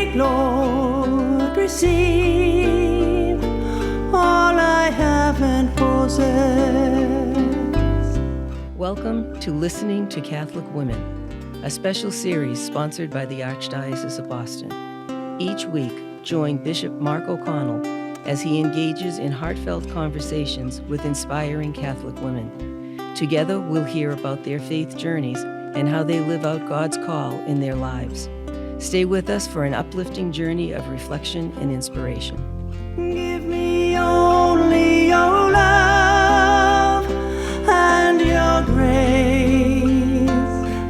Receive, Lord, receive all I have and possess. Welcome to Listening to Catholic Women, a special series sponsored by the Archdiocese of Boston. Each week, join Bishop Mark O'Connell as he engages in heartfelt conversations with inspiring Catholic women. Together, we'll hear about their faith journeys and how they live out God's call in their lives. Stay with us for an uplifting journey of reflection and inspiration. Give me only your love and your grace.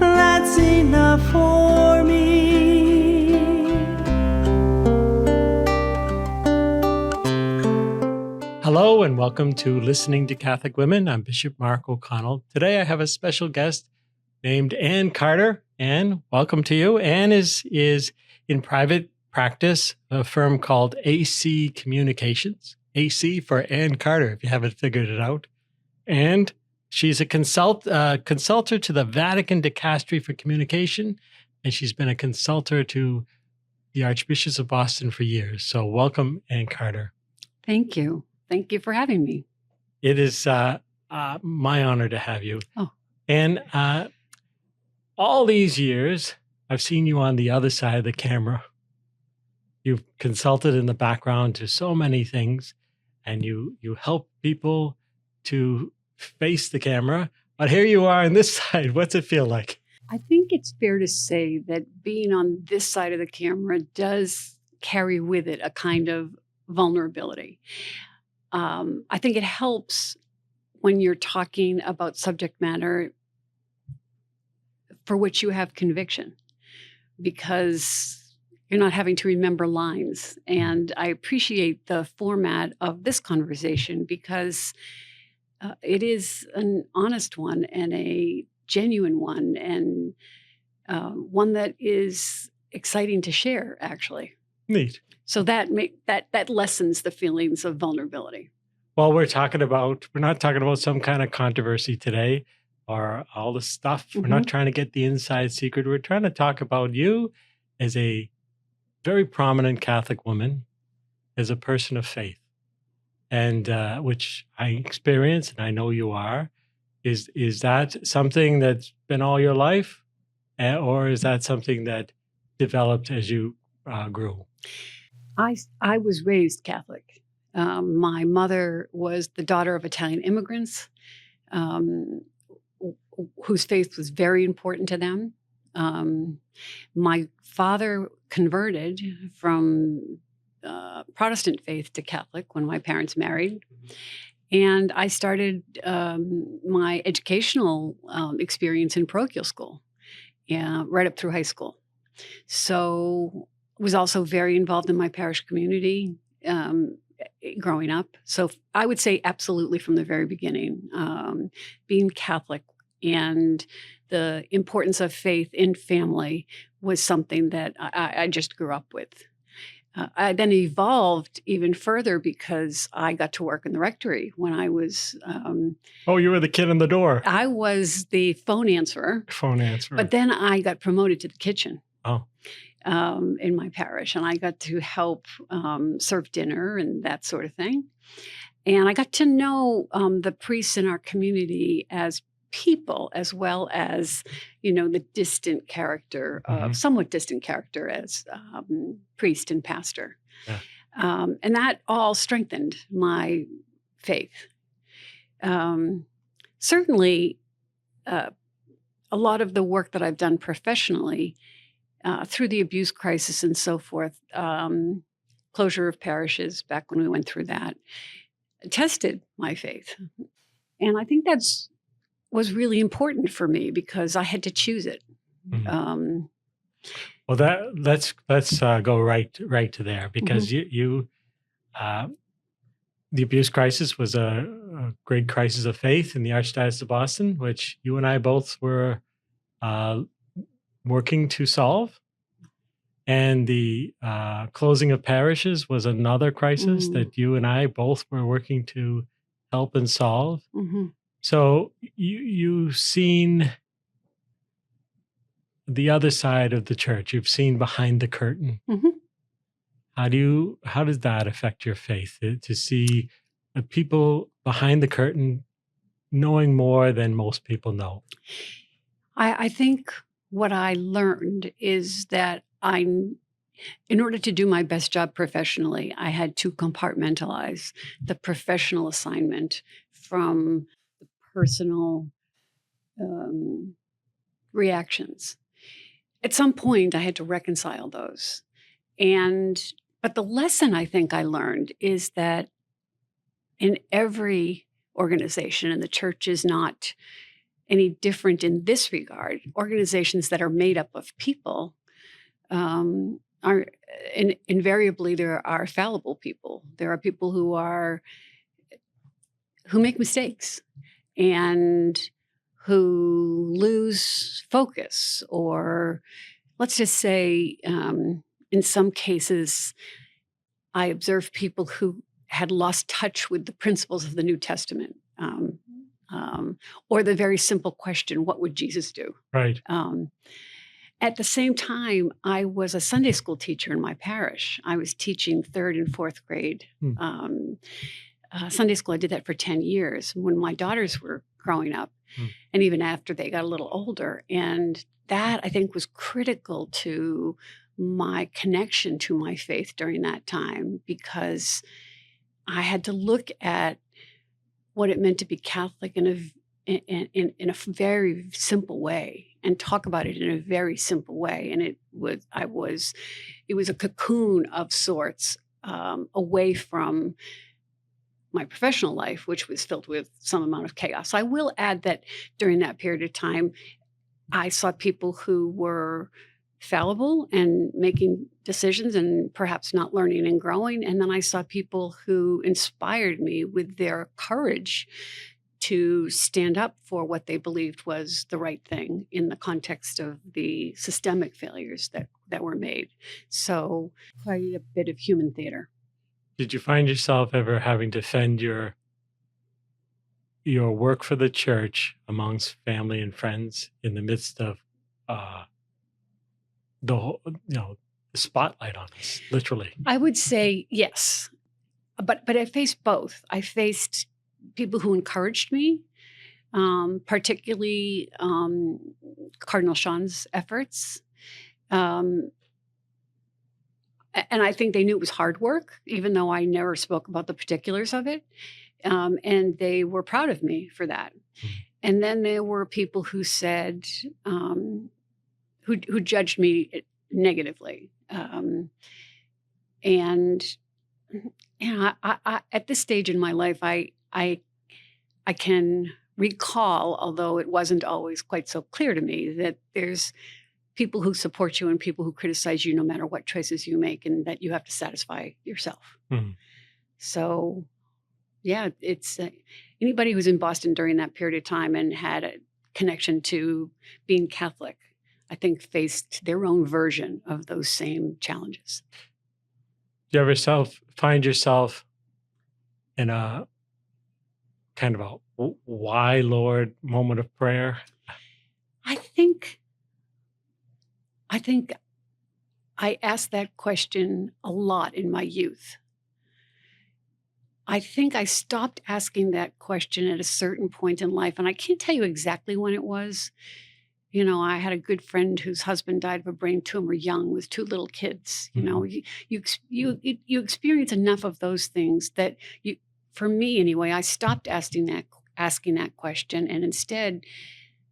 That's enough for me. Hello and welcome to Listening to Catholic Women. I'm Bishop Mark O'Connell. Today I have a special guest named Ann Carter. Ann, welcome to you. Ann is in private practice, a firm called AC Communications. AC for Ann Carter, if you haven't figured it out. And she's a consultor to the Vatican Dicastery for Communication, and she's been a consultor to the Archbishops of Boston for years. So welcome, Ann Carter. Thank you. Thank you for having me. It is my honor to have you. Oh. And all these years, I've seen you on the other side of the camera. You've consulted in the background to so many things, and you help people to face the camera. But here you are on this side. What's it feel like? I think it's fair to say that being on this side of the camera does carry with it a kind of vulnerability. I think it helps when you're talking about subject matter for which you have conviction, because you're not having to remember lines. And I appreciate the format of this conversation because it is an honest one and a genuine one, and one that is exciting to share, actually. Neat. So that lessens the feelings of vulnerability. Well, we're not talking about some kind of controversy today or all the stuff. Mm-hmm. We're not trying to get the inside secret. We're trying to talk about you as a very prominent Catholic woman, as a person of faith, and which I experience, and I know you are. Is that something that's been all your life, or is that something that developed as you grew? I was raised Catholic. My mother was the daughter of Italian immigrants, whose faith was very important to them. My father converted from Protestant faith to Catholic when my parents married. And I started my educational experience in parochial school, right up through high school. So was also very involved in my parish community growing up. So I would say absolutely from the very beginning, being Catholic and the importance of faith in family was something that I just grew up with. I then evolved even further because I got to work in the rectory when I was... you were the kid in the door. I was the phone answerer. But then I got promoted to the kitchen. Oh. In my parish, and I got to help serve dinner and that sort of thing. And I got to know the priests in our community as people, as well as, the distant character, somewhat distant character as priest and pastor. Yeah. And that all strengthened my faith. Certainly, a lot of the work that I've done professionally through the abuse crisis and so forth, closure of parishes back when we went through that, tested my faith. And I think was really important for me because I had to choose it. Mm-hmm. Well, let's go right to there, because you the abuse crisis was a great crisis of faith in the Archdiocese of Boston, which you and I both were working to solve. And the closing of parishes was another crisis that you and I both were working to help and solve. Mm-hmm. So you've seen the other side of the church. You've seen behind the curtain. Mm-hmm. How does that affect your faith to see the people behind the curtain knowing more than most people know? I think what I learned is that in order to do my best job professionally, I had to compartmentalize the professional assignment from the personal reactions. At some point, I had to reconcile those. But the lesson I think I learned is that in every organization, and the church is not any different in this regard, organizations that are made up of people are invariably there are fallible people. There are people who make mistakes and who lose focus, or let's just say, in some cases, I observed people who had lost touch with the principles of the New Testament, or the very simple question, what would Jesus do? Right. At the same time, I was a Sunday school teacher in my parish. I was teaching 3rd and 4th grade Sunday school. I did that for 10 years when my daughters were growing up, and even after they got a little older. And that, I think, was critical to my connection to my faith during that time, because I had to look at what it meant to be Catholic in a very simple way, and talk about it in a very simple way. And it was a cocoon of sorts, away from my professional life, which was filled with some amount of chaos. I will add that during that period of time, I saw people who were fallible and making decisions and perhaps not learning and growing. And then I saw people who inspired me with their courage to stand up for what they believed was the right thing in the context of the systemic failures that were made. So quite a bit of human theater. Did you find yourself ever having to defend your work for the church amongst family and friends in the midst of the spotlight on us, literally? I would say yes, but I faced both. I faced people who encouraged me, particularly Cardinal Sean's efforts. And I think they knew it was hard work, even though I never spoke about the particulars of it. And they were proud of me for that. And then there were people who said, who judged me negatively. And I, at this stage in my life, I can recall, although it wasn't always quite so clear to me, that there's people who support you and people who criticize you no matter what choices you make, and that you have to satisfy yourself. So, yeah, it's anybody who's in Boston during that period of time and had a connection to being Catholic, I think, faced their own version of those same challenges. Do you ever find yourself in a kind of a why, Lord, moment of prayer? I think I asked that question a lot in my youth. I think I stopped asking that question at a certain point in life, and I can't tell you exactly when it was. You know, I had a good friend whose husband died of a brain tumor young with 2 little kids. You know, you experience enough of those things that for me anyway, I stopped asking that question, and instead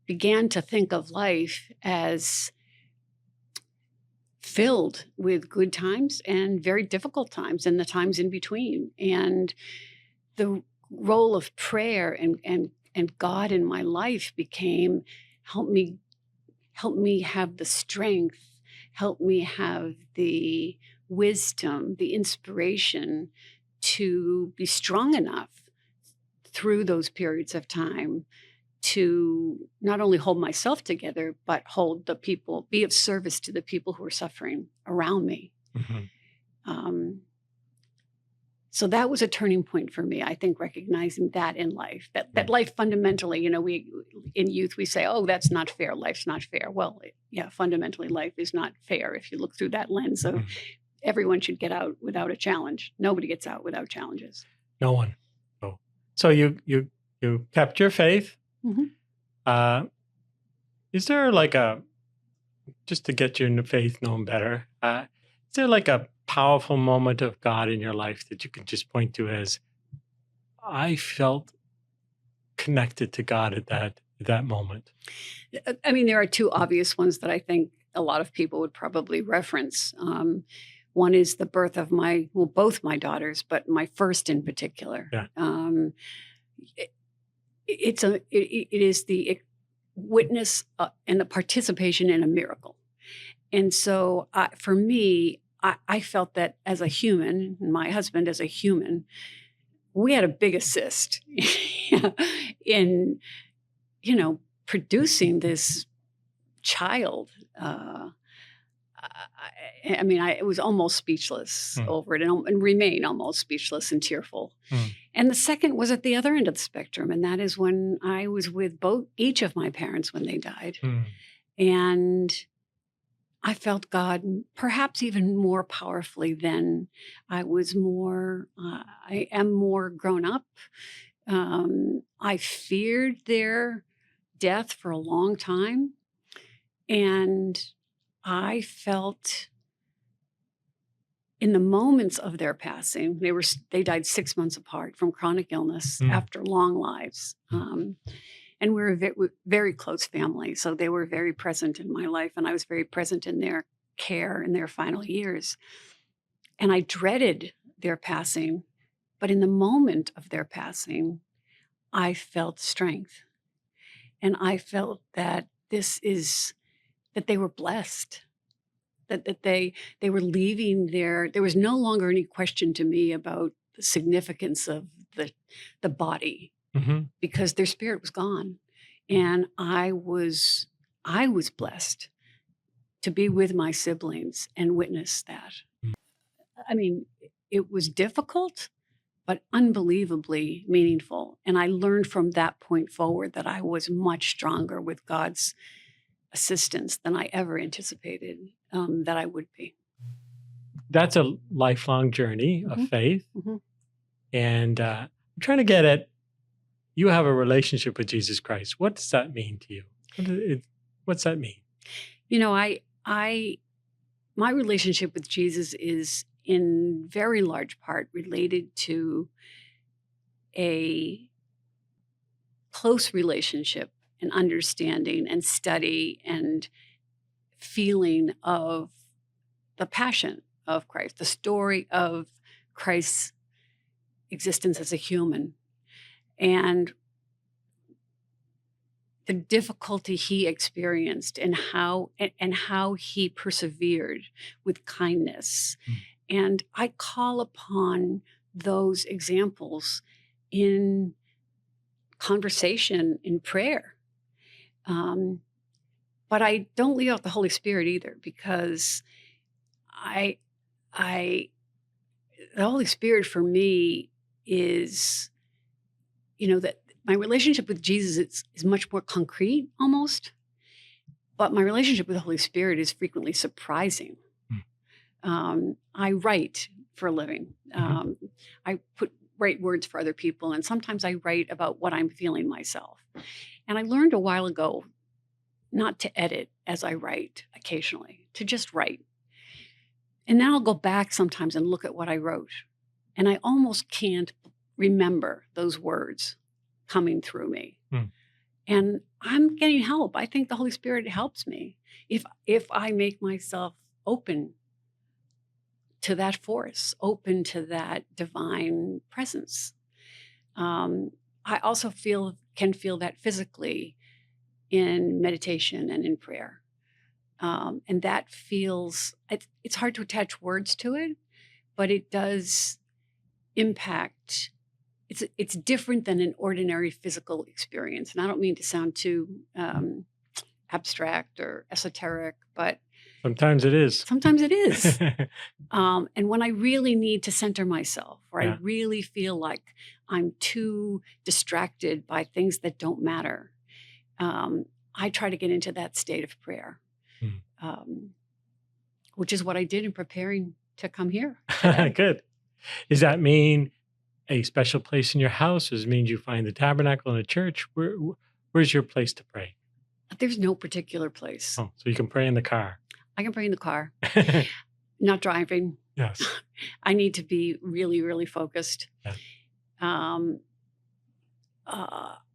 began to think of life as filled with good times and very difficult times and the times in between. And the role of prayer and God in my life became help me have the strength, help me have the wisdom, the inspiration to be strong enough through those periods of time to not only hold myself together, but hold the people, be of service to the people who are suffering around me. So that was a turning point for me, I think, recognizing that in life, that life fundamentally, you know, we in youth, we say, oh, that's not fair. Life's not fair. Well, yeah, fundamentally, life is not fair if you look through that lens of everyone should get out without a challenge. Nobody gets out without challenges. No one. Oh. So you kept your faith. Mhm. Is there like just to get your faith known better, is there like a powerful moment of God in your life that you can just point to as, I felt connected to God at that moment? I mean, there are two obvious ones that I think a lot of people would probably reference. One is the birth of both my daughters, but my first in particular. Yeah. It is the witness and the participation in a miracle. And so for me, I felt that as a human, and my husband as a human, we had a big assist in, producing this child. I mean, I was almost speechless over it and remain almost speechless and tearful. And the second was at the other end of the spectrum. And that is when I was with each of my parents when they died. And I felt God perhaps even more powerfully then. I am more grown up. I feared their death for a long time. And I felt in the moments of their passing, they died 6 months apart from chronic illness after long lives. And we're a very close family. So they were very present in my life, and I was very present in their care in their final years. And I dreaded their passing. But in the moment of their passing, I felt strength. And I felt that that they were blessed, that they were leaving there was no longer any question to me about the significance of the body, because their spirit was gone. And I was blessed to be with my siblings and witness that. I mean, it was difficult, but unbelievably meaningful. And I learned from that point forward that I was much stronger with God's assistance than I ever anticipated that I would be. That's a lifelong journey of faith. And I'm trying to get at, you have a relationship with Jesus Christ. What does that mean to you? What's that mean? My relationship with Jesus is in very large part related to a close relationship and understanding and study and feeling of the passion of Christ, the story of Christ's existence as a human, and the difficulty he experienced and how he persevered with kindness. And I call upon those examples in conversation, in prayer. But I don't leave out the Holy Spirit either, because the Holy Spirit for me is, that my relationship with Jesus is much more concrete almost, but my relationship with the Holy Spirit is frequently surprising. I write for a living. I write words for other people, and sometimes I write about what I'm feeling myself. And I learned a while ago not to edit as I write occasionally, to just write. And then I'll go back sometimes and look at what I wrote, and I almost can't remember those words coming through me. And I'm getting help. I think the Holy Spirit helps me if I make myself open to that force, open to that divine presence. I also can feel that physically in meditation and in prayer. And that it's hard to attach words to it, but it does impact. It's different than an ordinary physical experience. And I don't mean to sound too abstract or esoteric, but sometimes it is. Sometimes it is. And when I really need to center myself, or I really feel like I'm too distracted by things that don't matter, I try to get into that state of prayer, which is what I did in preparing to come here today. Good. Does that mean a special place in your house? Does it mean you find the tabernacle in a church? Where's your place to pray? There's no particular place. Oh, so you can pray in the car. I can pray in the car, not driving. Yes. I need to be really, really focused. Yeah.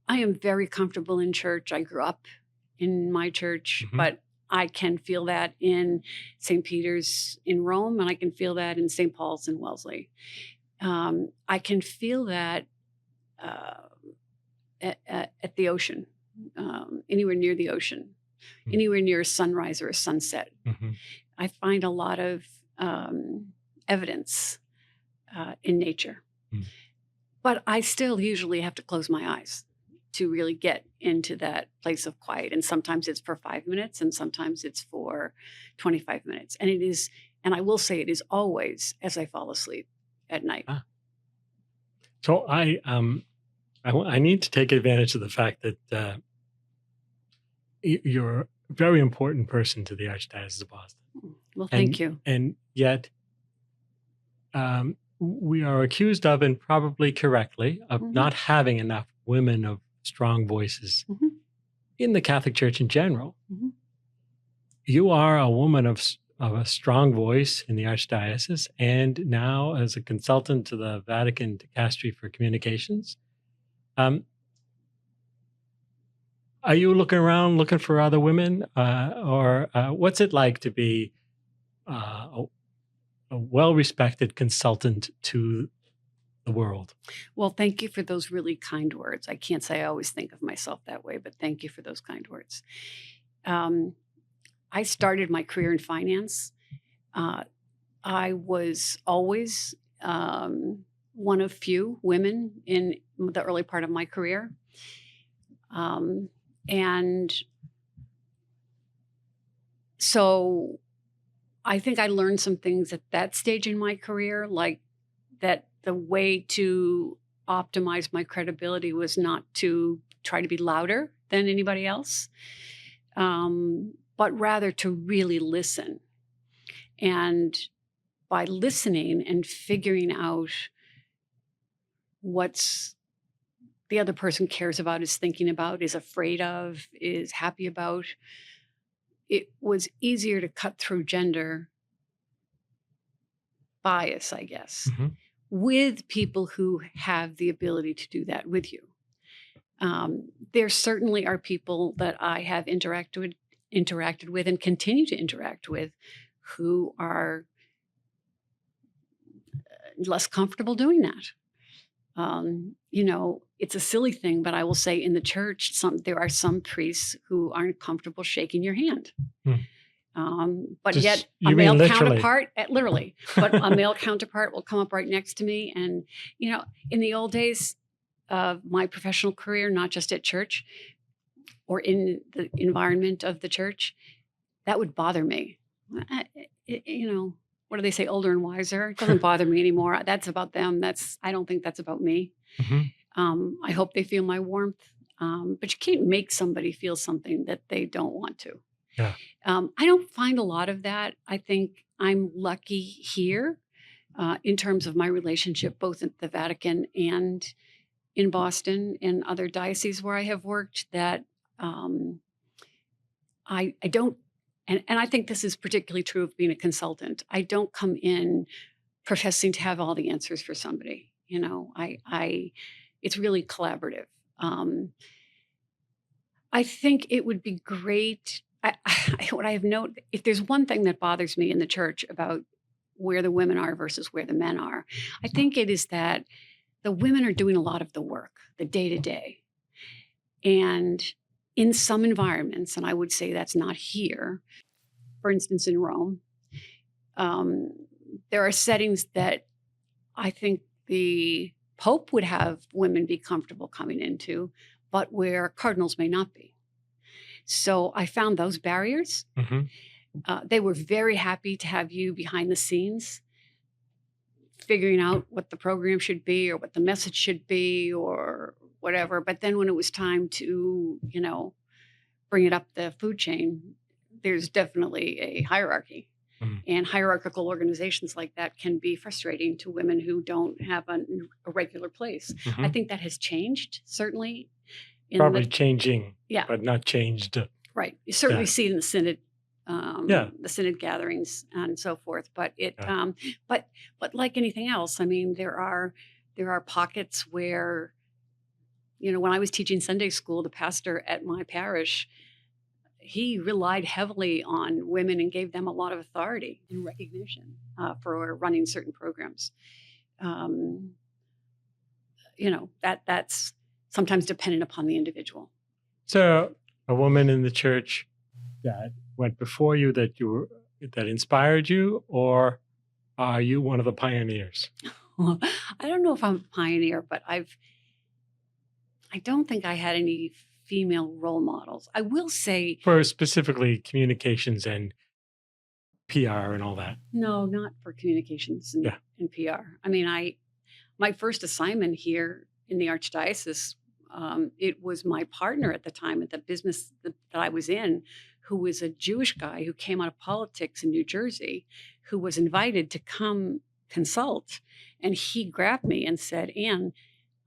I am very comfortable in church. I grew up in my church, Mhm. but I can feel that in St. Peter's in Rome, and I can feel that in St. Paul's in Wellesley. I can feel that at the ocean, anywhere near the ocean, Mm. anywhere near a sunrise or a sunset. Mhm. I find a lot of evidence in nature. Mm. But I still usually have to close my eyes to really get into that place of quiet. And sometimes it's for 5 minutes and sometimes it's for 25 minutes. And it is, and I will say it is always as I fall asleep at night. Ah. So I need to take advantage of the fact that you're a very important person to the Archdiocese of Boston. Well, thank you. And yet, we are accused of, and probably correctly, of Mhm. not having enough women of strong voices Mhm. in the Catholic Church in general. Mhm. You are a woman of a strong voice in the Archdiocese, and now as a consultant to the Vatican Dicastery for Communications. Are you looking around looking for other women, or what's it like to be a well-respected consultant to the world? Well, thank you for those really kind words. I can't say I always think of myself that way, but thank you for those kind words. I started my career in finance. I was always one of few women in the early part of my career. And so I think I learned some things at that stage in my career, like that the way to optimize my credibility was not to try to be louder than anybody else, but rather to really listen. And by listening and figuring out what's the other person cares about, is thinking about, is afraid of, is happy about, it was easier to cut through gender bias, I guess, Mhm. with people who have the ability to do that with you. There certainly are people that I have interacted with and continue to interact with who are less comfortable doing that. It's a silly thing, but I will say in the church, there are some priests who aren't comfortable shaking your hand. But Just- yet you a mean male literally? counterpart, literally, but a male counterpart will come up right next to me. And, in the old days of my professional career, not just at church or in the environment of the church, that would bother me. What do they say? Older and wiser. It doesn't bother me anymore. That's about them. I don't think that's about me. Mhm. I hope they feel my warmth. But you can't make somebody feel something that they don't want to. Yeah. I don't find a lot of that. I think I'm lucky here in terms of my relationship, both at the Vatican and in Boston and other dioceses where I have worked, that I don't, and I think this is particularly true of being a consultant. I don't come in professing to have all the answers for somebody. It's really collaborative. I think it would be great. What I have noted, if there's one thing that bothers me in the church about where the women are versus where the men are, I think it is that the women are doing a lot of the work, the day-to-day. And in some environments, and I would say that's not here, for instance, in Rome, there are settings that I think the Pope would have women be comfortable coming into, but where cardinals may not be. So I found those barriers. Mhm. They were very happy to have you behind the scenes, figuring out what the program should be or what the message should be or whatever. But then when it was time to, bring it up the food chain, there's definitely a hierarchy. Mm. And hierarchical organizations like that can be frustrating to women who don't have a regular place. I think that has changed, certainly. Probably changing, Yeah. but not changed. Right. You certainly Yeah. see it in the synod, Yeah. the synod gatherings and so forth. But Yeah. but like anything else, I mean, there are pockets where, when I was teaching Sunday school, the pastor at my parish, he relied heavily on women and gave them a lot of authority and recognition for running certain programs. That's sometimes dependent upon the individual. So a woman in the church that went before you that inspired you, or are you one of the pioneers? I don't know if I'm a pioneer, but I don't think I had any female role models. I will say, For specifically communications and PR and all that. no, not for communications and, Yeah. and PR. I mean, my first assignment here in the Archdiocese, it was my partner at the time at the business that I was in, who was a Jewish guy who came out of politics in New Jersey, who was invited to come consult. And he grabbed me and said, "Anne,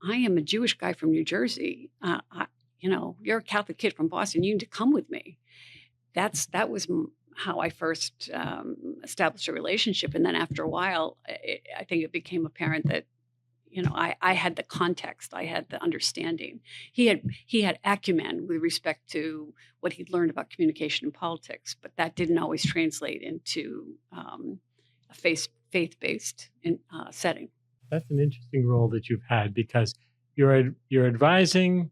I am a Jewish guy from New Jersey. You're a Catholic kid from Boston. You need to come with me." That was how I first established a relationship. And then after a while, I think it became apparent that, I had the context, I had the understanding. He had acumen with respect to what he'd learned about communication and politics, but that didn't always translate into a faith-based setting. That's an interesting role that you've had, because you're advising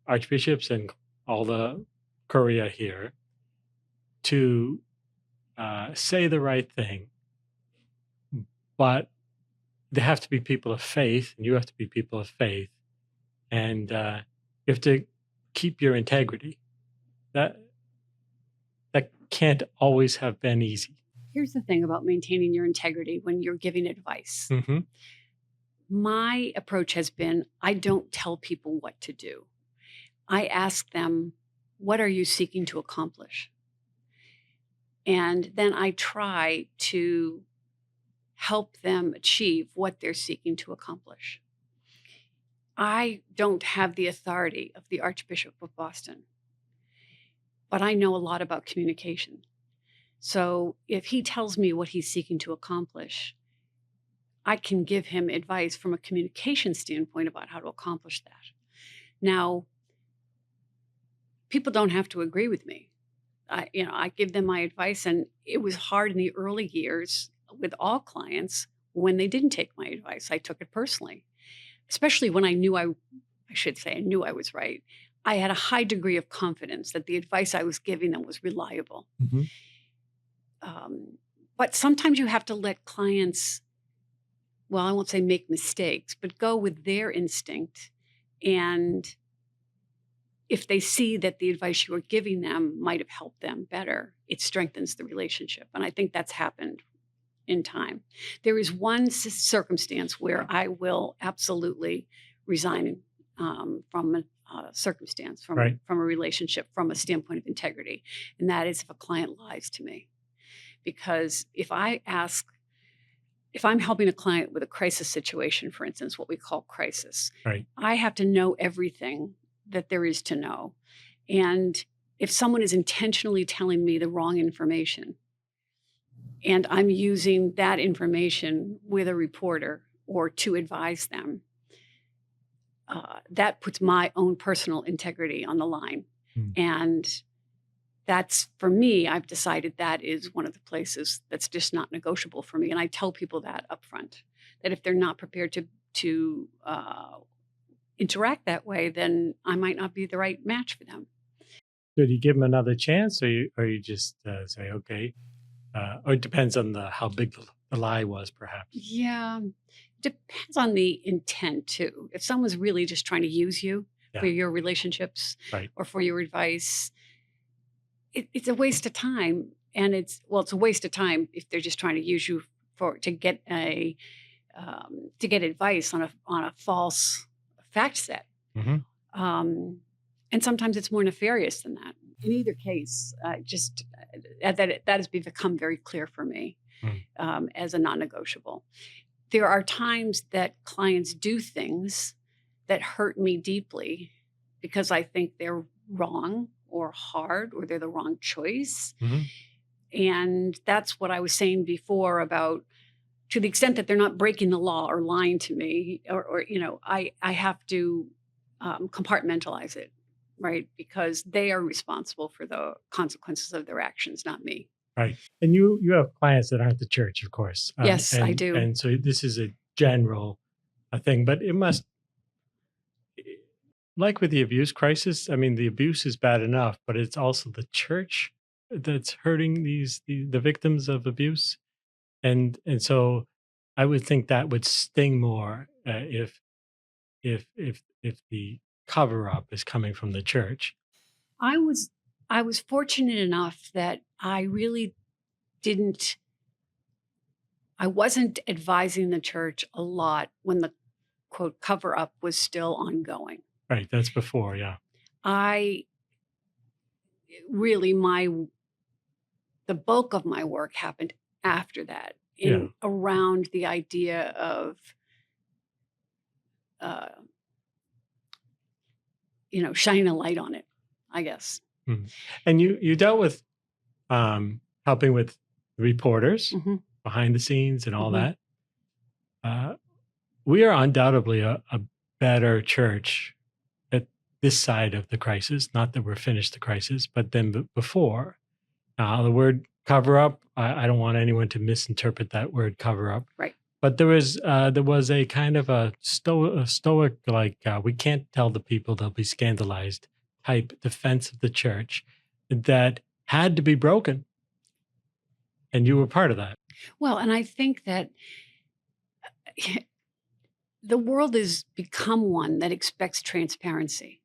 archbishops and all the curia here to say the right thing, but they have to be people of faith, and you have to be people of faith, and you have to keep your integrity. That can't always have been easy. Here's the thing about maintaining your integrity when you're giving advice. Mm-hmm. My approach has been, I don't tell people what to do. I ask them, what are you seeking to accomplish? And then I try to help them achieve what they're seeking to accomplish. I don't have the authority of the Archbishop of Boston, but I know a lot about communication. So if he tells me what he's seeking to accomplish, I can give him advice from a communication standpoint about how to accomplish that. Now, people don't have to agree with me. I give them my advice, and it was hard in the early years with all clients when they didn't take my advice. I took it personally, especially when I knew I knew I was right. I had a high degree of confidence that the advice I was giving them was reliable. Mm-hmm. But sometimes you have to let clients, well, I won't say make mistakes, but go with their instinct. And if they see that the advice you were giving them might have helped them better, it strengthens the relationship. And I think that's happened in time. There is one circumstance where I will absolutely resign from a circumstance, from a relationship, from a standpoint of integrity. And that is if a client lies to me. Because if I'm helping a client with a crisis situation, for instance, what we call crisis, I have to know everything that there is to know. And if someone is intentionally telling me the wrong information, and I'm using that information with a reporter or to advise them, that puts my own personal integrity on the line. And that's, for me, I've decided that is one of the places that's just not negotiable for me. And I tell people that up front, that if they're not prepared to interact that way, then I might not be the right match for them. So do you give them another chance, or you just say, okay, or it depends on how big the lie was, perhaps? Yeah, depends on the intent too. If someone's really just trying to use you for your relationships or for your advice, it's a waste of time. And it's a waste of time if they're just trying to use you to get advice on a false fact set. Mm-hmm. And sometimes it's more nefarious than that. In either case, just that has become very clear for me as a non-negotiable. There are times that clients do things that hurt me deeply because I think they're wrong or hard or they're the wrong choice. Mm-hmm. And that's what I was saying before about, to the extent that they're not breaking the law or lying to me, or I have to compartmentalize it, right? Because they are responsible for the consequences of their actions, not me. Right. And you have clients that aren't the church, of course. Yes, I do. And so this is a general thing, but it must, like with the abuse crisis, I mean, the abuse is bad enough, but it's also the church that's hurting the victims of abuse. And so I would think that would sting more if the cover up is coming from the church. I was fortunate enough that I really I wasn't advising the church a lot when the quote cover up was still ongoing. Right. That's before. Yeah. I really, the bulk of my work happened after that, around the idea of, shining a light on it, I guess. Mm. And you dealt with helping with reporters behind the scenes and all that. We are undoubtedly a better church at this side of the crisis. Not that we're finished the crisis, but then before. The word cover up, I don't want anyone to misinterpret that word cover up. Right. But there was a kind of a stoic, like, we can't tell the people, they'll be scandalized type defense of the church that had to be broken. And you were part of that. Well, and I think that the world has become one that expects transparency.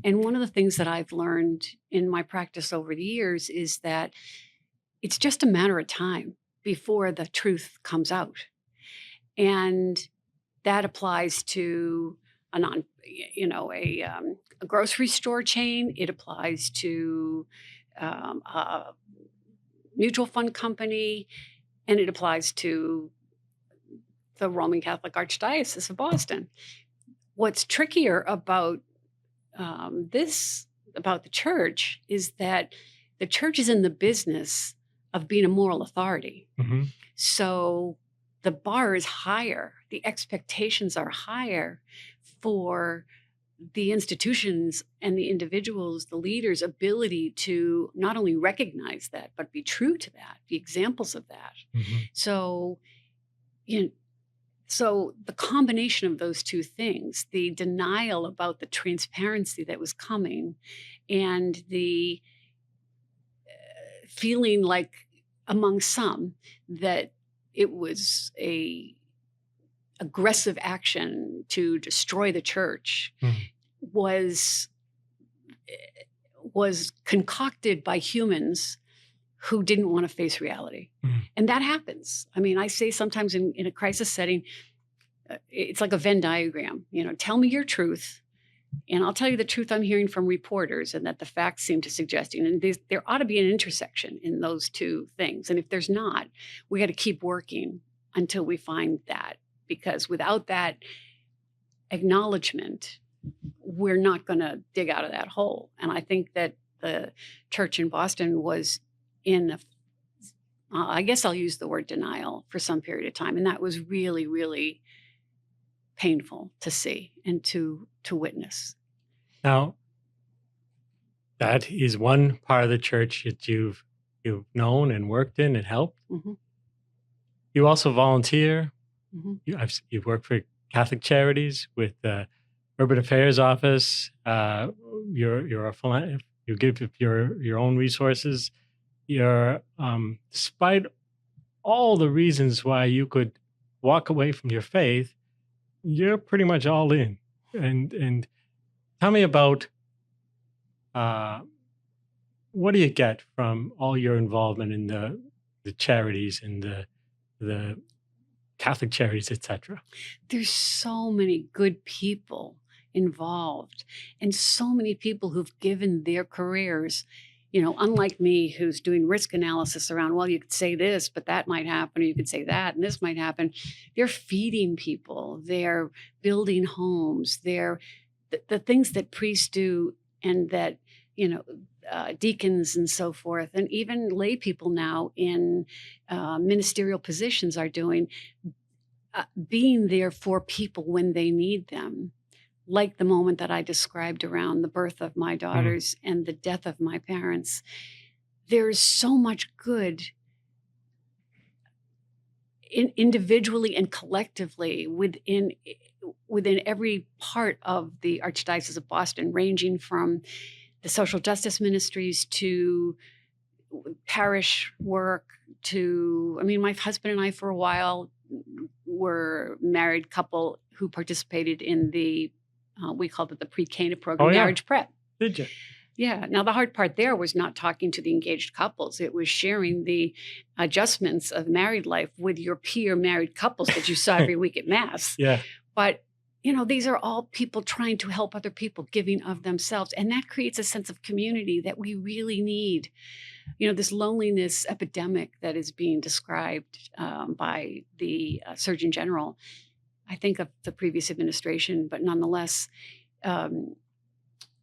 And one of the things that I've learned in my practice over the years is that it's just a matter of time before the truth comes out. And that applies to a grocery store chain. It applies to a mutual fund company, and it applies to the Roman Catholic Archdiocese of Boston. What's trickier about about the church is that the church is in the business of being a moral authority. So the bar is higher, the expectations are higher for the institutions and the individuals, the leaders' ability to not only recognize that, but be true to that, be examples of that. So, so the combination of those two things, the denial about the transparency that was coming and the feeling like among some that it was a aggressive action to destroy the church was concocted by humans who didn't want to face reality. And that happens. I mean, I say sometimes in a crisis setting, it's like a Venn diagram, tell me your truth and I'll tell you the truth I'm hearing from reporters and that the facts seem to suggest. And there ought to be an intersection in those two things. And if there's not, we got to keep working until we find that, because without that acknowledgement, we're not going to dig out of that hole. And I think that the church in Boston was in I guess I'll use the word denial for some period of time. And that was really, really painful to see and to witness. Now, that is one part of the church that you've known and worked in and helped. You also volunteer. You've worked for Catholic Charities with the Urban Affairs Office. You're a philanthropist. You give your own resources. You're despite all the reasons why you could walk away from your faith, you're pretty much all in. And tell me about what do you get from all your involvement in the charities and the Catholic Charities, etc. There's so many good people involved and so many people who've given their careers unlike me, who's doing risk analysis around, well, you could say this, but that might happen, or you could say that, and this might happen. They're feeding people, they're building homes, they're the things that priests do, and that, deacons and so forth, and even lay people now in ministerial positions are doing, being there for people when they need them. Like the moment that I described around the birth of my daughters and the death of my parents. There's so much good individually and collectively within every part of the Archdiocese of Boston, ranging from the social justice ministries to parish work to, my husband and I for a while were married couple who participated in the we called it the pre-Cana program, marriage prep. Did you? Yeah. Now, the hard part there was not talking to the engaged couples. It was sharing the adjustments of married life with your peer married couples that you saw every week at Mass. Yeah. But, these are all people trying to help other people, giving of themselves. And that creates a sense of community that we really need. This loneliness epidemic that is being described by the Surgeon General, I think of the previous administration, but nonetheless,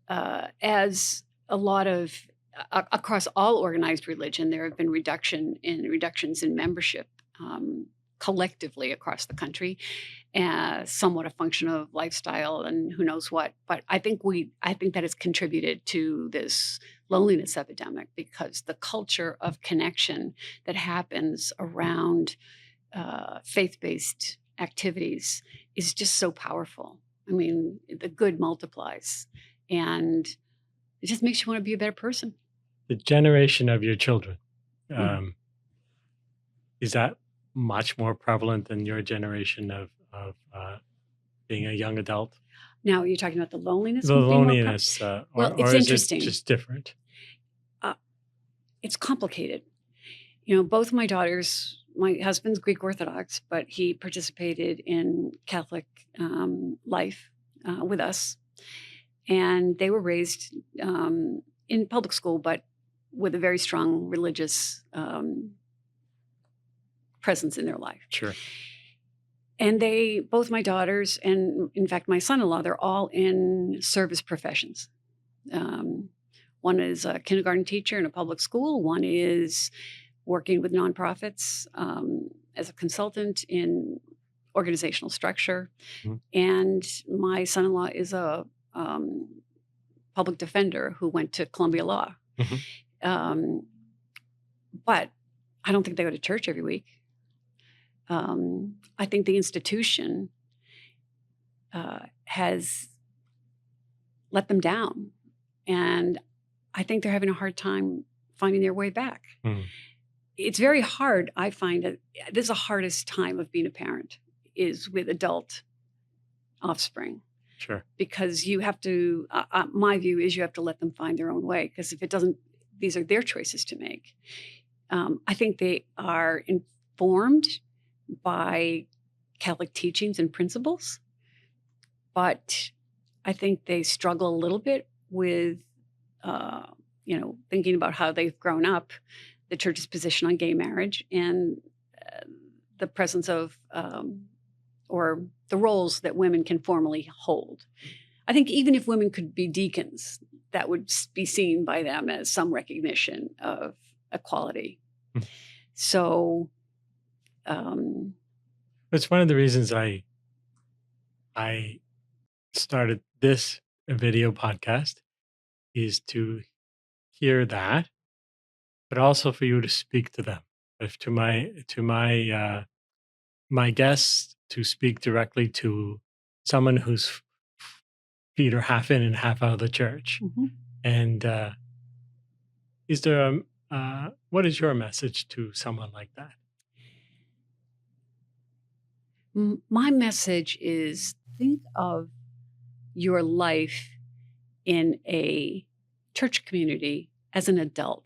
as a lot of across all organized religion, there have been reductions in membership collectively across the country, somewhat a function of lifestyle and who knows what. But I think that has contributed to this loneliness epidemic, because the culture of connection that happens around faith-based activities is just so powerful. The good multiplies, and it just makes you want to be a better person. The generation of your children, is that much more prevalent than your generation of being a young adult? Now, you're talking about the loneliness? The loneliness, well, it's or is interesting. it just different? It's complicated. Both my daughters, my husband's Greek Orthodox, but he participated in Catholic life with us. And they were raised in public school, but with a very strong religious presence in their life. Sure. And both my daughters, and in fact, my son-in-law, they're all in service professions. One is a kindergarten teacher in a public school. One is working with nonprofits as a consultant in organizational structure. Mm-hmm. And my son-in-law is a public defender who went to Columbia Law. Mm-hmm. But I don't think they go to church every week. I think the institution has let them down. And I think they're having a hard time finding their way back. Mm. It's very hard. I find that this is the hardest time of being a parent, is with adult offspring. Sure. Because you have to, my view is you have to let them find their own way. Because if it doesn't, these are their choices to make. I think they are informed by Catholic teachings and principles, but I think they struggle a little bit with, thinking about how they've grown up, the church's position on gay marriage, and the presence of, or the roles that women can formally hold. I think even if women could be deacons, that would be seen by them as some recognition of equality. Mm. So, it's one of the reasons I started this video podcast, is to hear that, but also for you to speak to them. If to my guests, to speak directly to someone whose feet are half in and half out of the church. Mm-hmm. And is there what is your message to someone like that? My message is, think of your life in a church community as an adult,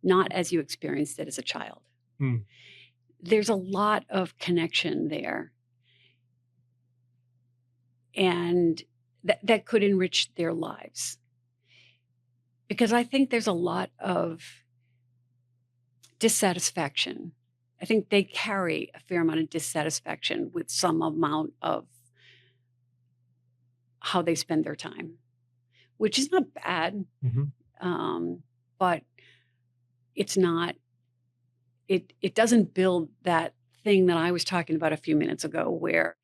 not as you experienced it as a child. Hmm. There's a lot of connection there. And that could enrich their lives. Because I think there's a lot of dissatisfaction. I think they carry a fair amount of dissatisfaction with some amount of how they spend their time, which is not bad, but it's not. It doesn't build that thing that I was talking about a few minutes ago, where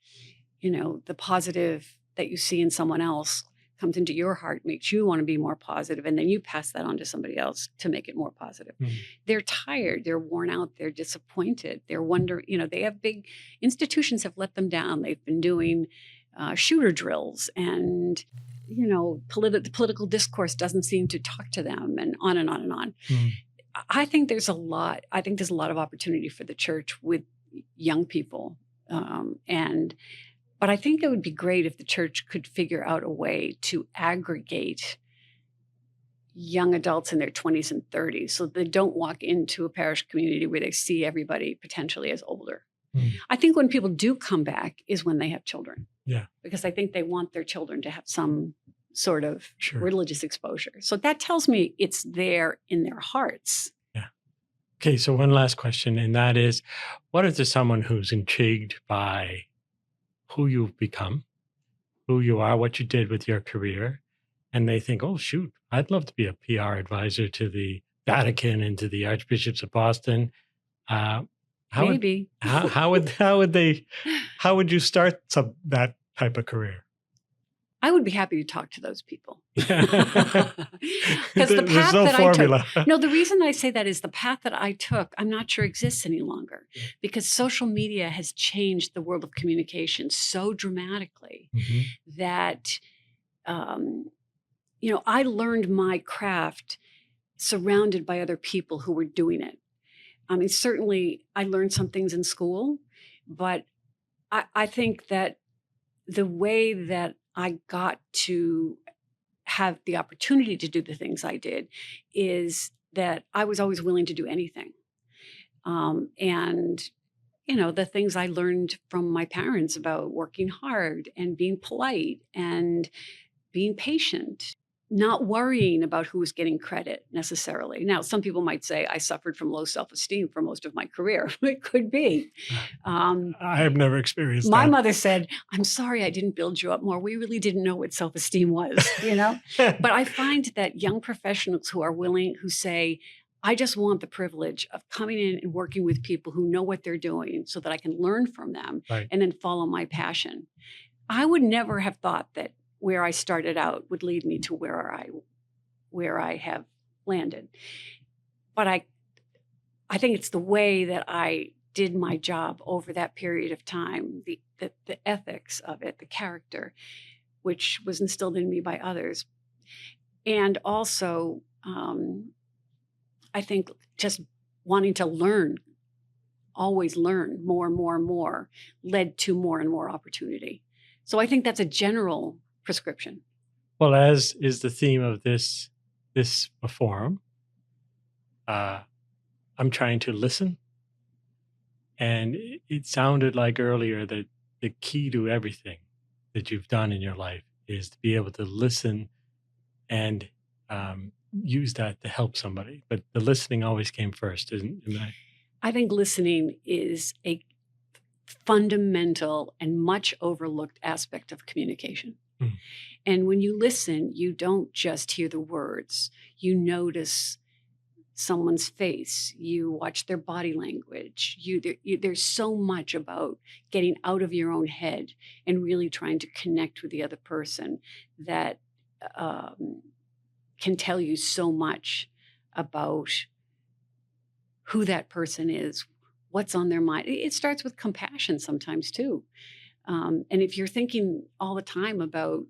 the positive that you see in someone else comes into your heart, makes you want to be more positive, and then you pass that on to somebody else to make it more positive. They're tired, they're worn out, they're disappointed, they're wondering, they have big institutions have let them down. They've been doing shooter drills, and the political discourse doesn't seem to talk to them, and on and on and on. I think there's a lot of opportunity for the church with young people, but I think it would be great if the church could figure out a way to aggregate young adults in their 20s and 30s so they don't walk into a parish community where they see everybody potentially as older. I think when people do come back is when they have children. Yeah. Because I think they want their children to have some sort of religious exposure. So that tells me it's there in their hearts. Yeah. Okay, so one last question, and that is, what is to someone who's intrigued by who you've become, who you are, what you did with your career, and they think, oh, shoot, I'd love to be a PR advisor to the Vatican and to the Archbishops of Boston. Maybe. How would you start that type of career? I would be happy to talk to those people. Because the path formula. I took. No, the reason I say that is the path that I took, I'm not sure exists any longer, because social media has changed the world of communication so dramatically that, I learned my craft surrounded by other people who were doing it. I mean, certainly I learned some things in school, but I think that the way that I got to have the opportunity to do the things I did is that I was always willing to do anything. And the things I learned from my parents about working hard and being polite and being patient, not worrying about who was getting credit necessarily. Now, some people might say I suffered from low self-esteem for most of my career. It could be. I have never experienced my that. mother said, I'm sorry I didn't build you up more. We really didn't know what self-esteem was, But I find that young professionals who say, I just want the privilege of coming in and working with people who know what they're doing so that I can learn from them and then follow my passion. I would never have thought that where I started out would lead me to where I have landed. But I think it's the way that I did my job over that period of time, the ethics of it, the character, which was instilled in me by others. And also, I think just wanting to learn, always learn more and more and more, led to more and more opportunity. So I think that's a general prescription. Well, as is the theme of this forum, I'm trying to listen. And it sounded like earlier that the key to everything that you've done in your life is to be able to listen and use that to help somebody. But the listening always came first, isn't it? I think listening is a fundamental and much overlooked aspect of communication. And when you listen, you don't just hear the words. You notice someone's face. You watch their body language. There's so much about getting out of your own head and really trying to connect with the other person that can tell you so much about who that person is, what's on their mind. It starts with compassion sometimes too. And if you're thinking all the time about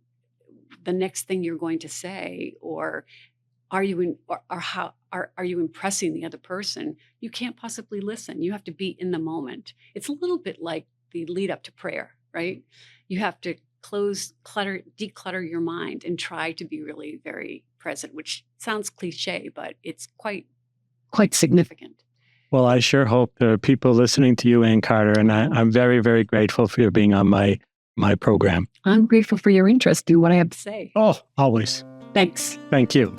the next thing you're going to say, or are you impressing the other person, you can't possibly listen. You have to be in the moment. It's a little bit like the lead up to prayer, right? You have to declutter your mind and try to be really very present, which sounds cliche, but it's quite significant. Well, I sure hope there are people listening to you, Ann Carter, and I'm very, very grateful for you being on my program. I'm grateful for your interest. Do what I have to say. Oh, always. Thanks. Thank you.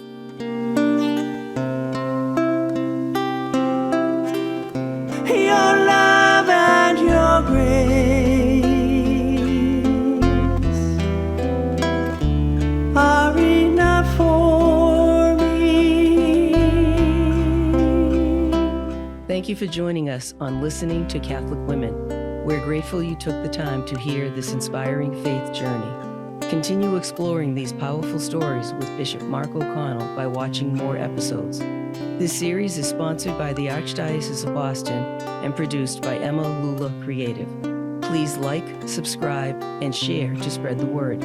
your love and your grace are enough for me. Thank you for joining us on Listening to Catholic Women. We're grateful you took the time to hear this inspiring faith journey. Continue exploring these powerful stories with Bishop Mark O'Connell by watching more episodes. This series is sponsored by the Archdiocese of Boston and produced by Emma Lula Creative. Please like, subscribe, and share to spread the word.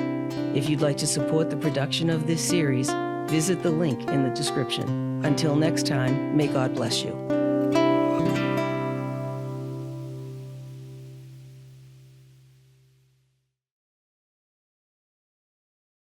If you'd like to support the production of this series, visit the link in the description. Until next time, may God bless you.